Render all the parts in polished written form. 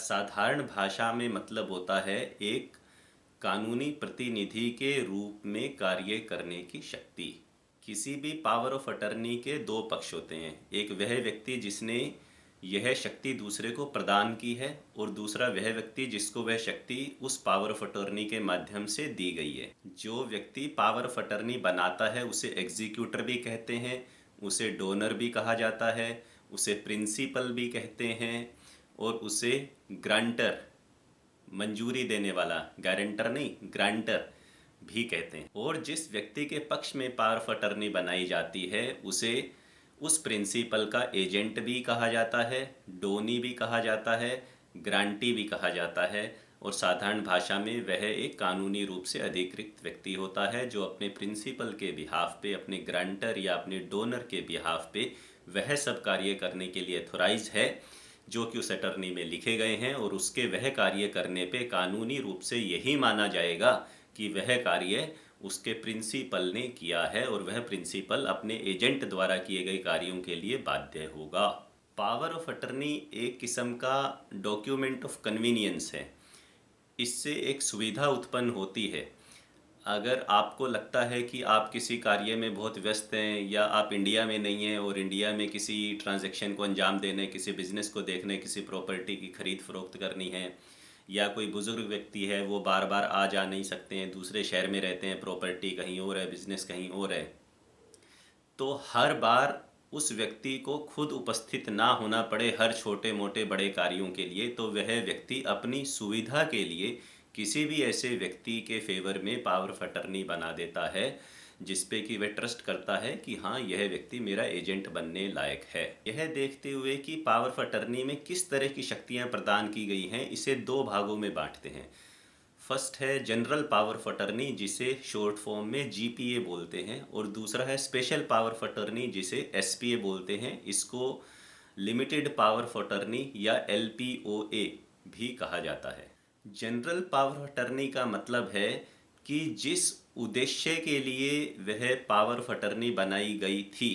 साधारण भाषा में मतलब होता है एक कानूनी प्रतिनिधि के रूप में कार्य करने की शक्ति। किसी भी पावर ऑफ अटर्नी के दो पक्ष होते हैं, एक वह व्यक्ति जिसने यह शक्ति दूसरे को प्रदान की है और दूसरा वह व्यक्ति जिसको वह शक्ति उस पावर ऑफ अटर्नी के माध्यम से दी गई है। जो व्यक्ति पावर ऑफ अटर्नी बनाता है उसे एग्जीक्यूटर भी कहते हैं, उसे डोनर भी कहा जाता है, उसे प्रिंसिपल भी कहते हैं और उसे ग्रांटर, मंजूरी देने वाला, गारंटर नहीं ग्रांटर भी कहते हैं। और जिस व्यक्ति के पक्ष में पावर ऑफ अटर्नी बनाई जाती है उसे उस प्रिंसिपल का एजेंट भी कहा जाता है, डोनी भी कहा जाता है, ग्रांटी भी कहा जाता है। और साधारण भाषा में वह एक कानूनी रूप से अधिकृत व्यक्ति होता है जो अपने प्रिंसिपल के बिहाफ पे, अपने ग्रांटर या अपने डोनर के बिहाफ पे वह सब कार्य करने के लिए अथोराइज है जो कि उस अटर्नी में लिखे गए हैं। और उसके वह कार्य करने पे कानूनी रूप से यही माना जाएगा कि वह कार्य उसके प्रिंसिपल ने किया है और वह प्रिंसिपल अपने एजेंट द्वारा किए गए कार्यों के लिए बाध्य होगा। पावर ऑफ अटर्नी एक किस्म का डॉक्यूमेंट ऑफ कन्वीनियंस है। इससे एक सुविधा उत्पन्न होती है। अगर आपको लगता है कि आप किसी कार्य में बहुत व्यस्त हैं या आप इंडिया में नहीं हैं और इंडिया में किसी ट्रांजैक्शन को अंजाम देने, किसी बिज़नेस को देखने, किसी प्रॉपर्टी की खरीद फरोख्त करनी है, या कोई बुज़ुर्ग व्यक्ति है वो बार बार आ जा नहीं सकते हैं, दूसरे शहर में रहते हैं, प्रॉपर्टी कहीं और है, बिज़नेस कहीं और है, तो हर बार उस व्यक्ति को खुद उपस्थित ना होना पड़े हर छोटे मोटे बड़े कार्यों के लिए, तो वह व्यक्ति अपनी सुविधा के लिए किसी भी ऐसे व्यक्ति के फेवर में पावर ऑफ अटर्नी बना देता है जिस पे कि वह ट्रस्ट करता है कि हाँ यह व्यक्ति मेरा एजेंट बनने लायक है। यह देखते हुए कि पावर ऑफ अटर्नी में किस तरह की शक्तियाँ प्रदान की गई हैं, इसे दो भागों में बांटते हैं। फर्स्ट है जनरल पावर ऑफ अटर्नी जिसे शॉर्ट फॉर्म में जीपीए बोलते हैं, और दूसरा है स्पेशल पावर ऑफ अटर्नी जिसे एसपीए बोलते हैं। इसको लिमिटेड पावर ऑफ अटर्नी या एलपीओए भी कहा जाता है। जनरल पावर ऑफ अटर्नी का मतलब है कि जिस उद्देश्य के लिए वह पावर ऑफ अटर्नी बनाई गई थी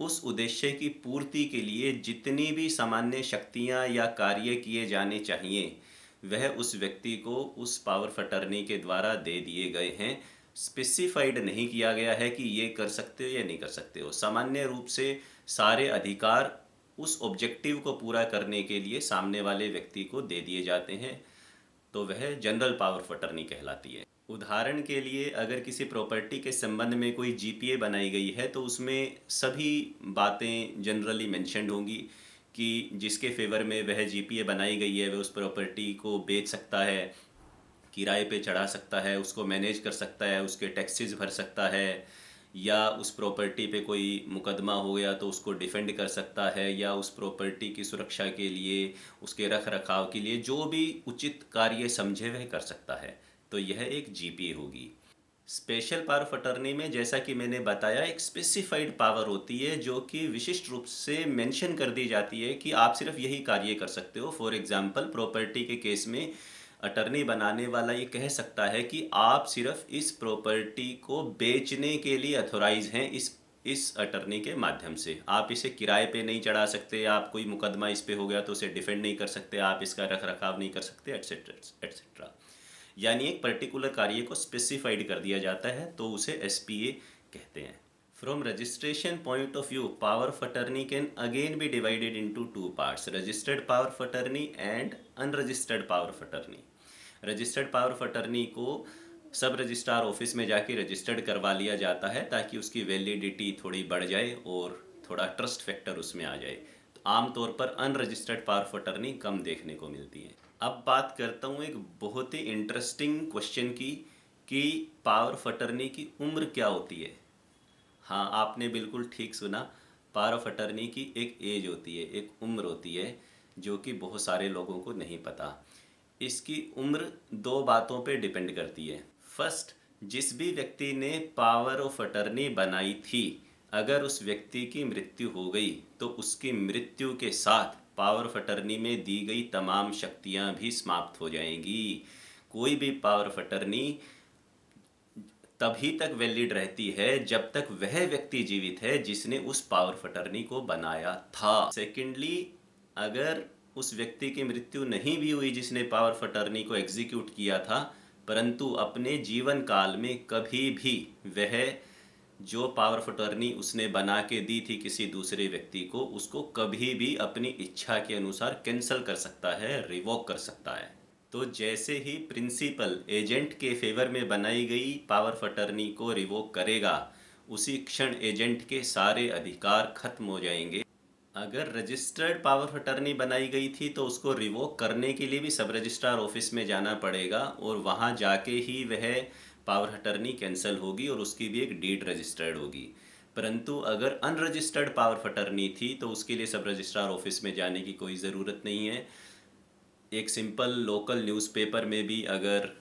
उस उद्देश्य की पूर्ति के लिए जितनी भी सामान्य शक्तियां या कार्य किए जाने चाहिए वह उस व्यक्ति को उस पावर ऑफ अटर्नी के द्वारा दे दिए गए हैं। स्पेसिफाइड नहीं किया गया है कि ये कर सकते हो या नहीं कर सकते हो। सामान्य रूप से सारे अधिकार उस ऑब्जेक्टिव को पूरा करने के लिए सामने वाले व्यक्ति को दे दिए जाते हैं, तो वह जनरल पावर ऑफ अटर्नी कहलाती है। उदाहरण के लिए अगर किसी प्रॉपर्टी के संबंध में कोई जीपीए बनाई गई है तो उसमें सभी बातें जनरली मेंशन्ड होंगी कि जिसके फेवर में वह जीपीए बनाई गई है वह उस प्रॉपर्टी को बेच सकता है, किराए पे चढ़ा सकता है, उसको मैनेज कर सकता है, उसके टैक्सेस भर सकता है, या उस प्रॉपर्टी पे कोई मुकदमा हो गया तो उसको डिफेंड कर सकता है, या उस प्रॉपर्टी की सुरक्षा के लिए, उसके रख रखाव के लिए जो भी उचित कार्य समझे वह कर सकता है। तो यह एक जीपीए होगी। स्पेशल पावर ऑफ अटर्नी में जैसा कि मैंने बताया एक स्पेसिफाइड पावर होती है जो कि विशिष्ट रूप से मेंशन कर दी जाती है कि आप सिर्फ यही कार्य कर सकते हो। फॉर एग्जांपल प्रॉपर्टी के केस में अटर्नी बनाने वाला ये कह सकता है कि आप सिर्फ इस प्रॉपर्टी को बेचने के लिए अथोराइज हैं इस अटर्नी के माध्यम से। आप इसे किराए पे नहीं चढ़ा सकते, आप कोई मुकदमा इस पे हो गया तो उसे डिफेंड नहीं कर सकते, आप इसका रख रखाव नहीं कर सकते, एट्सेट्रा एट्सेट्रा। यानी एक पर्टिकुलर कार्य को स्पेसिफाइड कर दिया जाता है तो उसे एसपीए कहते हैं। From registration point of view power of attorney can again be divided into two parts, registered power of attorney and unregistered power of attorney. Registered power of attorney को सब रजिस्ट्रार ऑफिस में जाके registered करवा लिया जाता है ताकि उसकी validity थोड़ी बढ़ जाए और थोड़ा ट्रस्ट फैक्टर उसमें आ जाए। तो आमतौर पर अनरजिस्टर्ड पावर ऑफ अटर्नी कम देखने को मिलती है। अब बात करता हूँ एक बहुत ही इंटरेस्टिंग क्वेश्चन की कि पावर ऑफ अटर्नी की उम्र क्या होती है। हाँ, आपने बिल्कुल ठीक सुना, पावर ऑफ अटर्नी की एक एज होती है, एक उम्र होती है जो कि बहुत सारे लोगों को नहीं पता। इसकी उम्र दो बातों पे डिपेंड करती है। फर्स्ट, जिस भी व्यक्ति ने पावर ऑफ अटर्नी बनाई थी अगर उस व्यक्ति की मृत्यु हो गई तो उसकी मृत्यु के साथ पावर ऑफ अटर्नी में दी गई तमाम शक्तियां भी समाप्त हो जाएंगी। कोई भी पावर ऑफ अटर्नी तभी तक वैलिड रहती है जब तक वह व्यक्ति जीवित है जिसने उस पावर ऑफ अटर्नी को बनाया था। सेकेंडली, अगर उस व्यक्ति की मृत्यु नहीं भी हुई जिसने पावर ऑफ अटर्नी को एग्जीक्यूट किया था, परंतु अपने जीवन काल में कभी भी वह जो पावर ऑफ अटर्नी उसने बना के दी थी किसी दूसरे व्यक्ति को, उसको कभी भी अपनी इच्छा के अनुसार कैंसिल कर सकता है, रिवोक कर सकता है। तो जैसे ही प्रिंसिपल एजेंट के फेवर में बनाई गई पावर ऑफ अटर्नी को रिवोक करेगा, उसी क्षण एजेंट के सारे अधिकार खत्म हो जाएंगे। अगर रजिस्टर्ड पावर ऑफ अटर्नी बनाई गई थी तो उसको रिवोक करने के लिए भी सब रजिस्ट्रार ऑफिस में जाना पड़ेगा और वहाँ जाके ही वह पावर ऑफ अटर्नी कैंसिल होगी और उसकी भी एक डीड रजिस्टर्ड होगी। परंतु अगर अनरजिस्टर्ड पावर ऑफ अटर्नी थी तो उसके लिए सब रजिस्ट्रार ऑफिस में जाने की कोई ज़रूरत नहीं है। एक सिंपल लोकल न्यूज़पेपर में भी अगर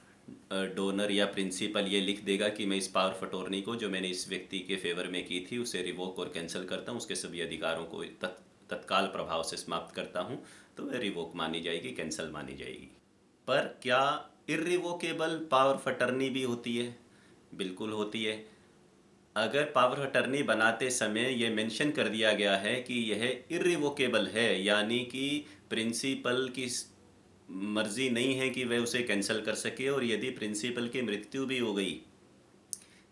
डोनर या प्रिंसिपल ये लिख देगा कि मैं इस पावर ऑफ अटॉर्नी को जो मैंने इस व्यक्ति के फेवर में की थी उसे रिवोक और कैंसिल करता हूँ, उसके सभी अधिकारों को तत्काल प्रभाव से समाप्त करता हूँ, तो वह रिवोक मानी जाएगी, कैंसिल मानी जाएगी। पर क्या इर्रिवोकेबल पावर ऑफ अटर्नी भी होती है? बिल्कुल होती है। अगर पावर ऑफ अटर्नी बनाते समय यह मेंशन कर दिया गया है कि यह इर्रिवोकेबल है, यानी कि प्रिंसिपल की मर्जी नहीं है कि वह उसे कैंसिल कर सके, और यदि प्रिंसिपल की मृत्यु भी हो गई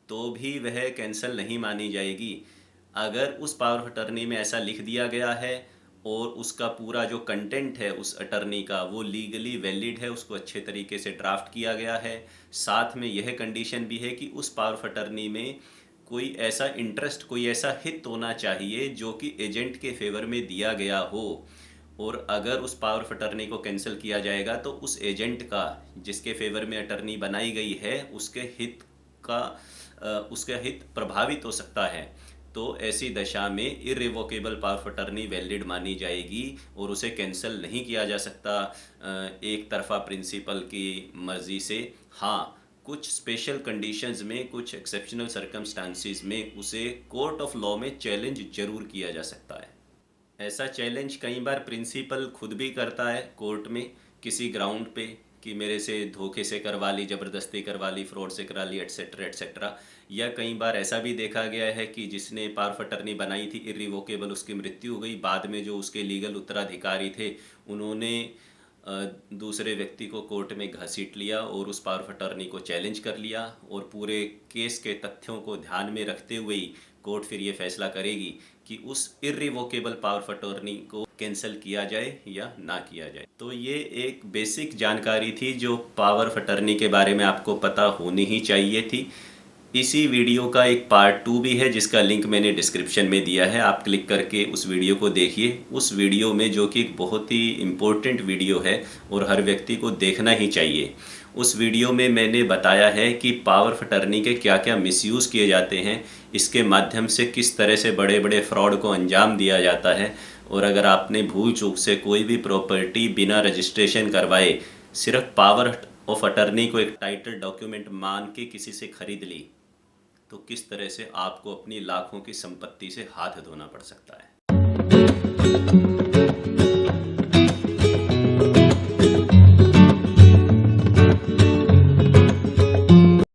तो भी वह कैंसिल नहीं मानी जाएगी। अगर उस पावर ऑफ अटर्नी में ऐसा लिख दिया गया है और उसका पूरा जो कंटेंट है उस अटर्नी का वो लीगली वैलिड है, उसको अच्छे तरीके से ड्राफ्ट किया गया है, साथ में यह कंडीशन भी है कि उस पावर ऑफ अटर्नी में कोई ऐसा इंटरेस्ट, कोई ऐसा हित होना चाहिए जो कि एजेंट के फेवर में दिया गया हो, और अगर उस पावर ऑफ अटर्नी को कैंसिल किया जाएगा तो उस एजेंट का जिसके फेवर में अटर्नी बनाई गई है उसका हित प्रभावित हो सकता है। तो ऐसी दशा में इर्रिवोकेबल पावर ऑफ अटर्नी वैलिड मानी जाएगी और उसे कैंसिल नहीं किया जा सकता एक तरफा प्रिंसिपल की मर्जी से। हाँ, कुछ स्पेशल कंडीशंस में, कुछ एक्सेप्शनल सर्कमस्टांसिस में उसे कोर्ट ऑफ लॉ में चैलेंज जरूर किया जा सकता है। ऐसा चैलेंज कई बार प्रिंसिपल खुद भी करता है कोर्ट में किसी ग्राउंड पे कि मेरे से धोखे से करवा ली, ज़बरदस्ती करवा ली, फ्रॉड से करा ली, एट्सेट्रा एट्सेट्रा। या कई बार ऐसा भी देखा गया है कि जिसने पावर ऑफ अटर्नी बनाई थी इर्रिवोकेबल, उसकी मृत्यु हो गई, बाद में जो उसके लीगल उत्तराधिकारी थे उन्होंने दूसरे व्यक्ति को कोर्ट में घसीट लिया और उस पावर ऑफ अटर्नी को चैलेंज कर लिया, और पूरे केस के तथ्यों को ध्यान में रखते हुए ही कोर्ट फिर ये फैसला करेगी कि उस इर्रिवोकेबल पावर ऑफ अटॉर्नी को कैंसिल किया जाए या ना किया जाए। तो ये एक बेसिक जानकारी थी जो पावर ऑफ अटर्नी के बारे में आपको पता होनी ही चाहिए थी। इसी वीडियो का एक पार्ट 2 भी है जिसका लिंक मैंने डिस्क्रिप्शन में दिया है, आप क्लिक करके उस वीडियो को देखिए। उस वीडियो में, जो कि एक बहुत ही इम्पोर्टेंट वीडियो है और हर व्यक्ति को देखना ही चाहिए, उस वीडियो में मैंने बताया है कि पावर ऑफ अटर्नी के क्या क्या मिसयूज़ किए जाते हैं, इसके माध्यम से किस तरह से बड़े बड़े फ्रॉड को अंजाम दिया जाता है। और अगर आपने भूल चूक से कोई भी प्रॉपर्टी बिना रजिस्ट्रेशन करवाए सिर्फ पावर ऑफ अटर्नी को एक टाइटल डॉक्यूमेंट मान के किसी से खरीद ली, तो किस तरह से आपको अपनी लाखों की संपत्ति से हाथ धोना पड़ सकता है।